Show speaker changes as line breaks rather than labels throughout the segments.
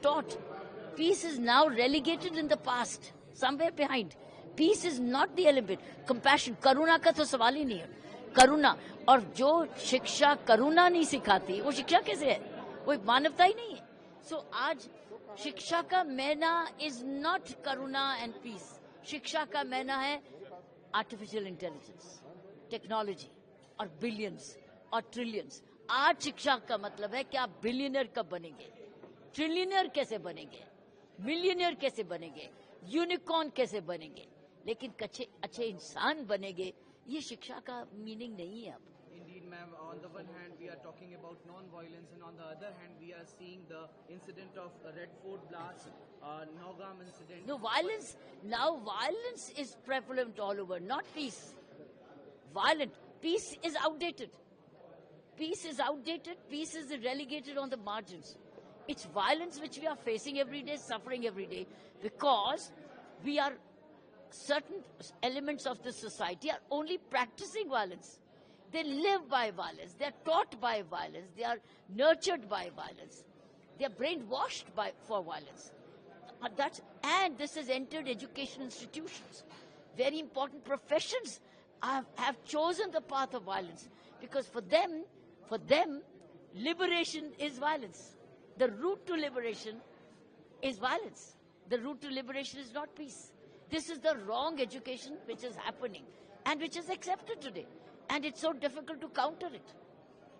taught. Peace is now relegated in the past, somewhere behind. Peace is not the element. Compassion, करुणा का तो सवाल ही नहीं है. करुणा, और जो शिक्षा करुणा नहीं सिखाती, वो शिक्षा कैसे है? वो मानवता ही नहीं है. So आज शिक्षा का मैना is not Karuna and peace. शिक्षा का मैना है आर्टिफिशियल इंटेलिजेंस, टेक्नोलॉजी और बिलियंस और ट्रिलियंस. आज शिक्षा का मतलब है कि आप बिलियनर कब बनेंगे, ट्रिलियनर कैसे बनेंगे, मिलियनर कैसे बनेंगे, यूनिकॉर्न कैसे बनेंगे, लेकिन अच्छे इंसान बनेंगे. ये शिक्षा का मीनिंग नहीं है अब.
Indeed, ma'am. On the one hand, we are talking about non-violence, and on the other hand, we are seeing the incident of Red Fort blast, Nogam incident.
No, violence. Now violence is prevalent all over, not peace. Violent. Peace is outdated. Peace is outdated. Peace is relegated on the margins. It's violence which we are facing every day, suffering every day, because we are, certain elements of the society are only practicing violence. They live by violence. They are taught by violence. They are nurtured by violence. They are brainwashed for violence. And this has entered education institutions. Very important professions have chosen the path of violence, because for them, liberation is violence. The route to liberation is violence. The route to liberation is not peace. This is the wrong education which is happening and which is accepted today. And it's so difficult to counter it.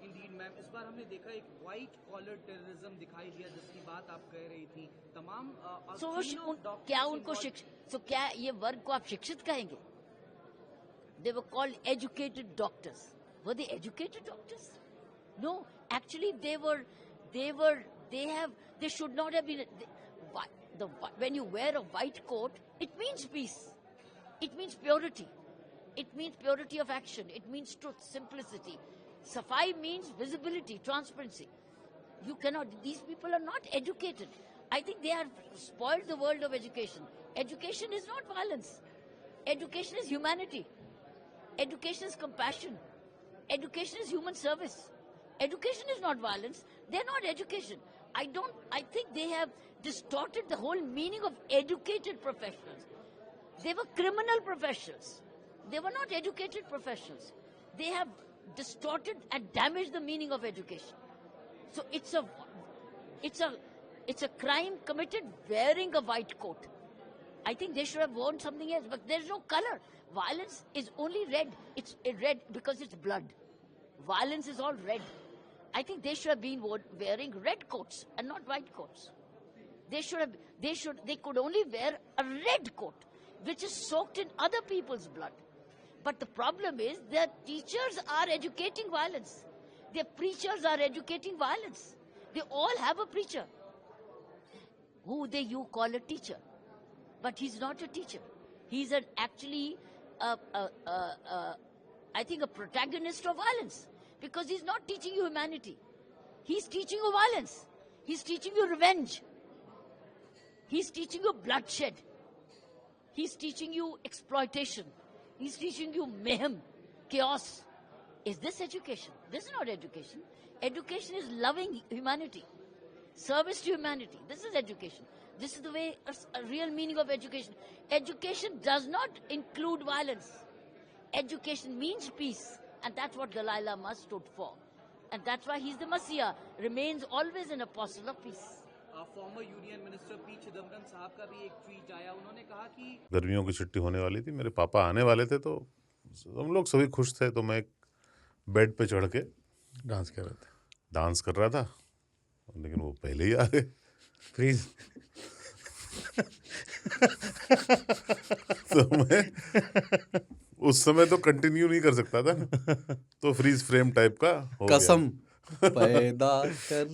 Indeed, ma'am. इस बार हमने देखा एक white collar terrorism दिखाई दिया, जिसकी बात आप कह रही थी. तमाम
क्या ये वर्ग को आप शिक्षित कहेंगे? They were called educated doctors. Were they educated doctors? No, actually they should not have been. When you wear a white coat, it means peace. It means purity. It means purity of action. It means truth, simplicity. Safai means visibility, transparency. You cannot, these people are not educated. I think they have spoiled the world of education. Education is not violence. Education is humanity. Education is compassion. Education is human service. Education is not violence. They're not education. I think they have distorted the whole meaning of educated professionals. They were criminal professionals. They were not educated professionals. They have distorted and damaged the meaning of education. So it's a crime committed wearing a white coat. I think they should have worn something else, but there's no color. Violence is only red. It's red because it's blood. Violence is all red. I think they should have been wearing red coats and not white coats. They could only wear a red coat, which is soaked in other people's blood. But the problem is that teachers are educating violence. Their preachers are educating violence. They all have a preacher who you call a teacher. But he's not a teacher. He's actually, I think, a protagonist of violence. Because he's not teaching you humanity. He's teaching you violence. He's teaching you revenge. He's teaching you bloodshed. He's teaching you exploitation. He's teaching you mayhem, chaos. Is this education? This is not education. Education is loving humanity, service to humanity. This is education. This is the way, a real meaning of education. Education does not include violence. Education means peace. And that's what Dalai Lama stood for. And that's why he's the Messiah, remains always an apostle of peace.
Former union minister P Chidambaram साहब का भी एक tweet आया. उन्होंने कहा कि
गर्मियों की छुट्टी होने वाली थी, मेरे पापा आने वाले थे, तो हम लोग सभी खुश थे. तो मैं बेड पे चढ़ के डांस कर रहा था, लेकिन वो पहले ही आ गए. फ्रीज. तो मैं उस समय तो कंटिन्यू नहीं कर सकता था, तो फ्रीज फ्रेम टाइप का हो
कसम
गया.
पैदा कर